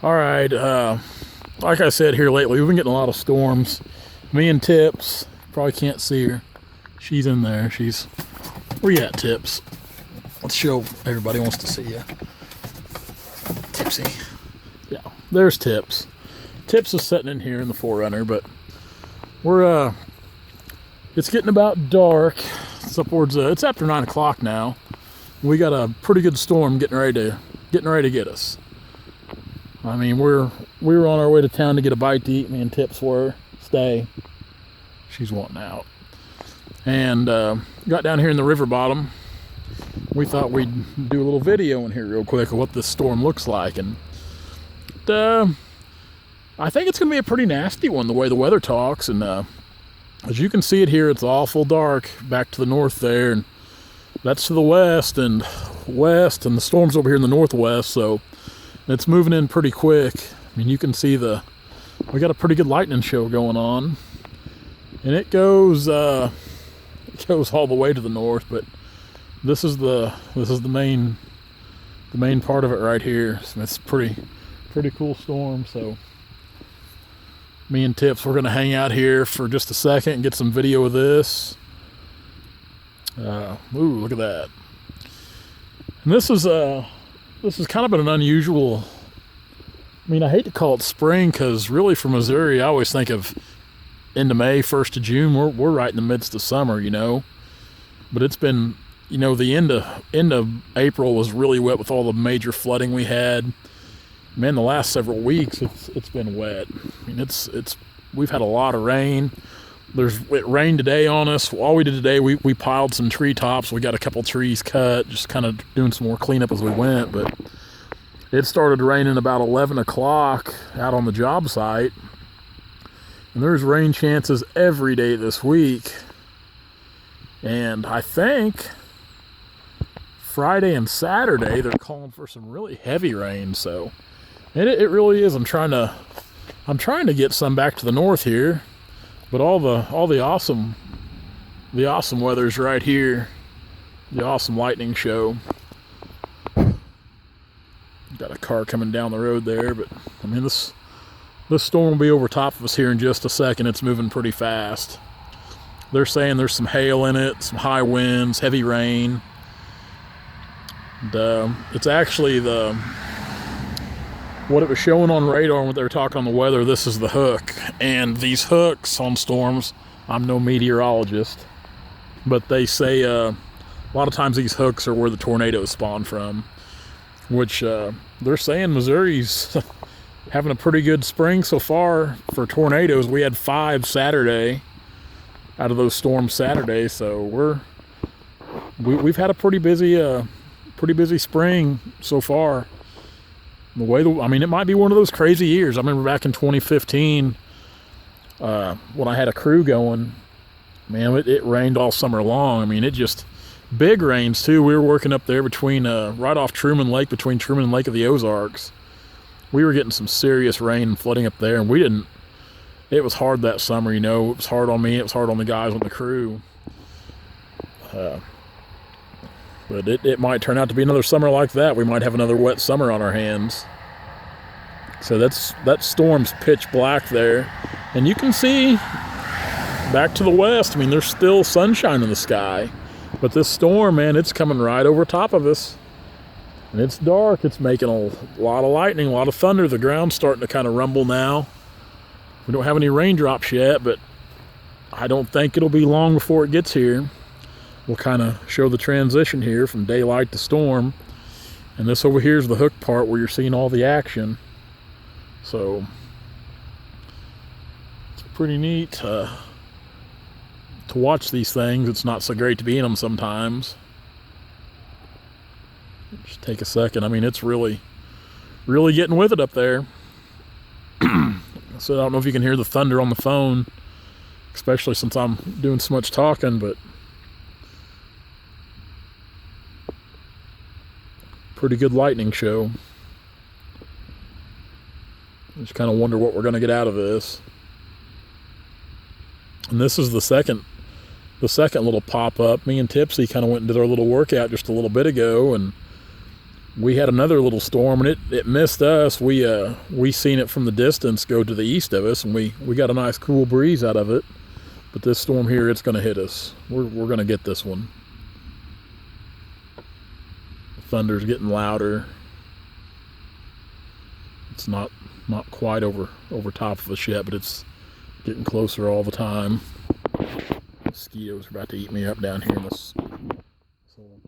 All right, like I said here lately, we've been getting a lot of storms. Me and Tips, probably can't see her. She's in there. Where you at, Tips? Let's show everybody wants to see you. Tipsy. Yeah, there's Tips. Tips is sitting in here in the 4Runner, but it's getting about dark. It's upwards. It's after 9 o'clock now. We got a pretty good storm getting ready to get us. I mean, we were on our way to town to get a bite to eat. Me and Tips were. Stay. She's wanting out. And got down here in the river bottom. We thought we'd do a little video in here real quick of what this storm looks like. And I think it's going to be a pretty nasty one, the way the weather talks. And as you can see it here, it's awful dark back to the north there. And that's to the west, and the storm's over here in the northwest. So it's moving in pretty quick. I mean, you can see we got a pretty good lightning show going on. And it goes all the way to the north, but this is the main part of it right here. So it's pretty cool storm. So me and Tips, we're gonna hang out here for just a second and get some video of this. Ooh, look at that. And this is kind of an unusual, I mean, I hate to call it spring, because really for Missouri, I always think of end of May, 1st of June. We're right in the midst of summer, but it's been, the end of April was really wet with all the major flooding we had. Man, the last several weeks it's been wet. I mean, we've had a lot of rain. It rained today on us. All we did today, we piled some treetops. We got a couple trees cut, just kind of doing some more cleanup as we went. But it started raining about 11 o'clock out on the job site. And there's rain chances every day this week. And I think Friday and Saturday, they're calling for some really heavy rain. So it really is. I'm trying to get some back to the north here. But all the awesome weather's right here. The awesome lightning show. Got a car coming down the road there, but I mean this storm will be over top of us here in just a second. It's moving pretty fast. They're saying there's some hail in it, some high winds, heavy rain. And, it's actually what it was showing on radar when they were talking on the weather. This is the hook, and these hooks on storms, I'm no meteorologist, but they say a lot of times these hooks are where the tornadoes spawn from, which they're saying Missouri's having a pretty good spring so far for tornadoes. We had 5 Saturday out of those storms Saturday, so we've had a pretty busy spring so far. I mean, it might be one of those crazy years. I remember back in 2015, when I had a crew going, man, it rained all summer long. I mean, big rains too. We were working up there between, right off Truman Lake, between Truman and Lake of the Ozarks. We were getting some serious rain and flooding up there, and it was hard that summer, It was hard on me, it was hard on the guys on the crew. But it might turn out to be another summer like that. We might have another wet summer on our hands. So that storm's pitch black there. And you can see back to the west, I mean, there's still sunshine in the sky. But this storm, man, it's coming right over top of us. And it's dark. It's making a lot of lightning, a lot of thunder. The ground's starting to kind of rumble now. We don't have any raindrops yet, but I don't think it'll be long before it gets here. We'll kind of show the transition here from daylight to storm. And this over here is the hook part where you're seeing all the action. So it's pretty neat to watch these things. It's not so great to be in them sometimes. Just take a second. I mean, it's really getting with it up there. So I don't know if you can hear the thunder on the phone, especially since I'm doing so much talking, but pretty good lightning show. Just kind of wonder what we're going to get out of this. And this is the second little pop-up. Me and Tipsy kind of went and did our little workout just a little bit ago, and we had another little storm, and it missed us. We seen it from the distance go to the east of us, and we got a nice cool breeze out of it. But this storm here, it's going to hit us. We're going to get this one. The thunder's getting louder. It's not quite over top of us yet, but it's getting closer all the time. Mosquitoes are about to eat me up down here in this little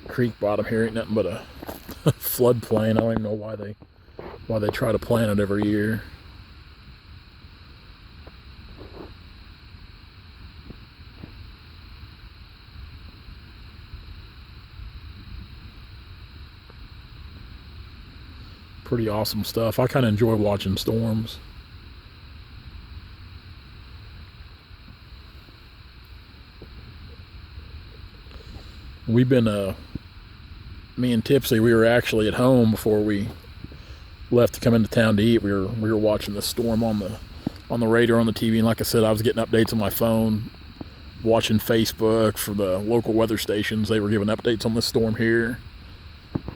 creek bottom here. Ain't nothing but a floodplain. I don't even know why they try to plant it every year. Pretty awesome stuff. I kind of enjoy watching storms. We've been, me and Tipsy, we were actually at home before we left to come into town to eat. We were watching the storm on the radar on the TV, and like I said, I was getting updates on my phone, watching Facebook for the local weather stations. They were giving updates on this storm here.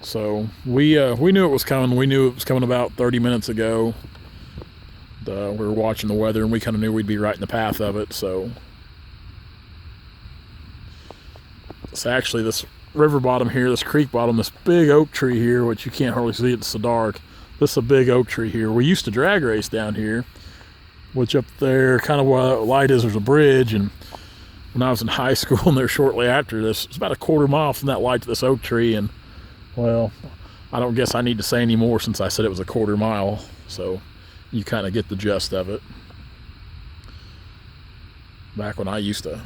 So we knew it was coming. We knew it was coming about 30 minutes ago. We were watching the weather, and we kind of knew we'd be right in the path of it. So it's actually this river bottom here, this creek bottom, this big oak tree here, which you can't hardly see, it's so dark. This is a big oak tree here. We used to drag race down here, which up there, kind of where the light is, there's a bridge. And when I was in high school, and there shortly after this, it's about a quarter mile from that light to this oak tree. And well, I don't guess I need to say any more since I said it was a quarter mile, so you kind of get the gist of it. Back when I used to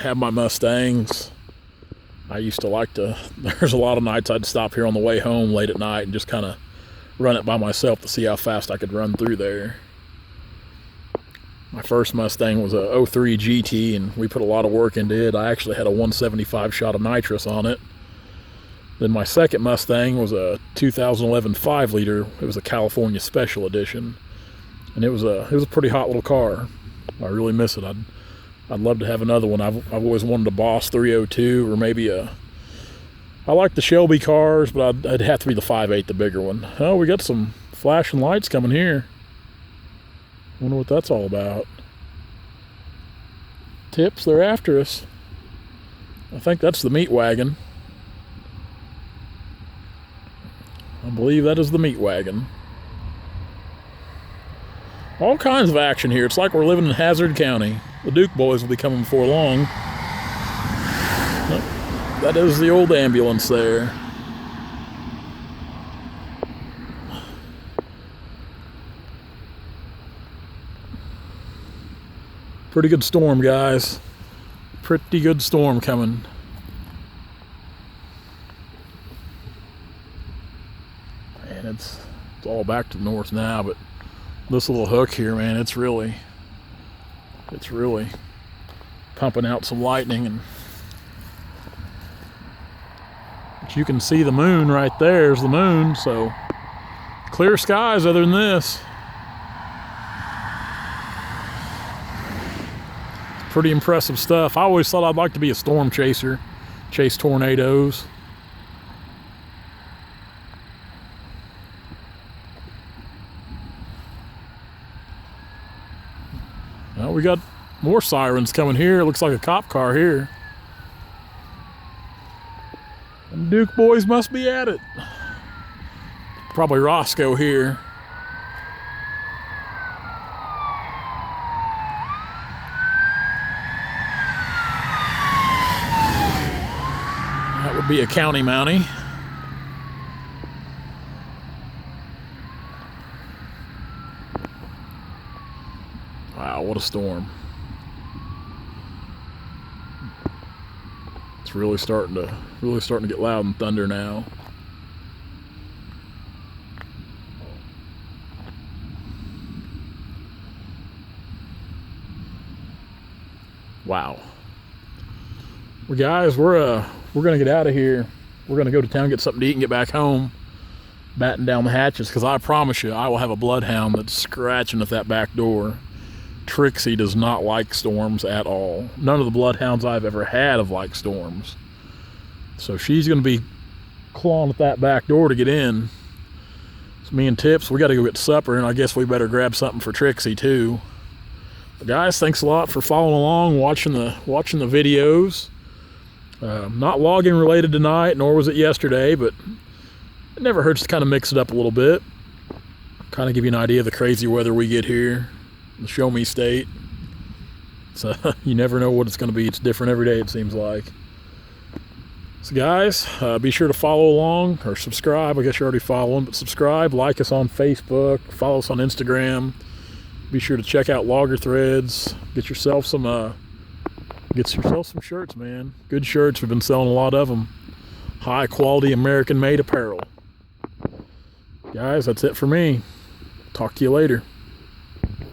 have my Mustangs, I used to like to, there's a lot of nights I'd stop here on the way home late at night and just kind of run it by myself to see how fast I could run through there. My first Mustang was a 03 GT, and we put a lot of work into it. I actually had a 175 shot of nitrous on it. Then my second Mustang was a 2011 5-liter. It was a California Special Edition, and it was a pretty hot little car. I really miss it. I'd love to have another one. I've always wanted a Boss 302, or maybe I like the Shelby cars, but I'd have to be the 5.8, the bigger one. Oh, we got some flashing lights coming here. Wonder what that's all about. Tips, they're after us. I think that's the meat wagon. I believe that is the meat wagon. All kinds of action here. It's like we're living in Hazard County. The Duke boys will be coming before long. That is the old ambulance there. Pretty good storm, guys. Pretty good storm coming. And it's all back to the north now, but this little hook here, man, it's really pumping out some lightning. And but you can see the moon right there is the moon, so clear skies other than this. Pretty impressive stuff. I always thought I'd like to be a storm chaser, chase tornadoes. Well, we got more sirens coming here. It looks like a cop car here. And Duke boys must be at it. Probably Roscoe here. That would be a county mountie. Wow, what a storm. It's really starting to get loud and thunder now. Wow. Well, guys, we're gonna get out of here. We're gonna go to town, get something to eat, and get back home, batten down the hatches, because I promise you, I will have a bloodhound that's scratching at that back door. Trixie does not like storms at all. None of the bloodhounds I've ever had have liked storms. So she's going to be clawing at that back door to get in. It's me and Tips. We got to go get supper, and I guess we better grab something for Trixie too. But guys, thanks a lot for following along, watching the videos. Not logging related tonight, nor was it yesterday, but it never hurts to kind of mix it up a little bit. Kind of give you an idea of the crazy weather we get here, the Show Me State. So you never know what it's going to be. It's different every day, it seems like. So guys, be sure to follow along or subscribe. I guess you're already following, but subscribe, like us on Facebook, follow us on Instagram. Be sure to check out Logger Threads. Get yourself some shirts, man. Good shirts. We've been selling a lot of them. High quality American made apparel. Guys, that's it for me. Talk to you later.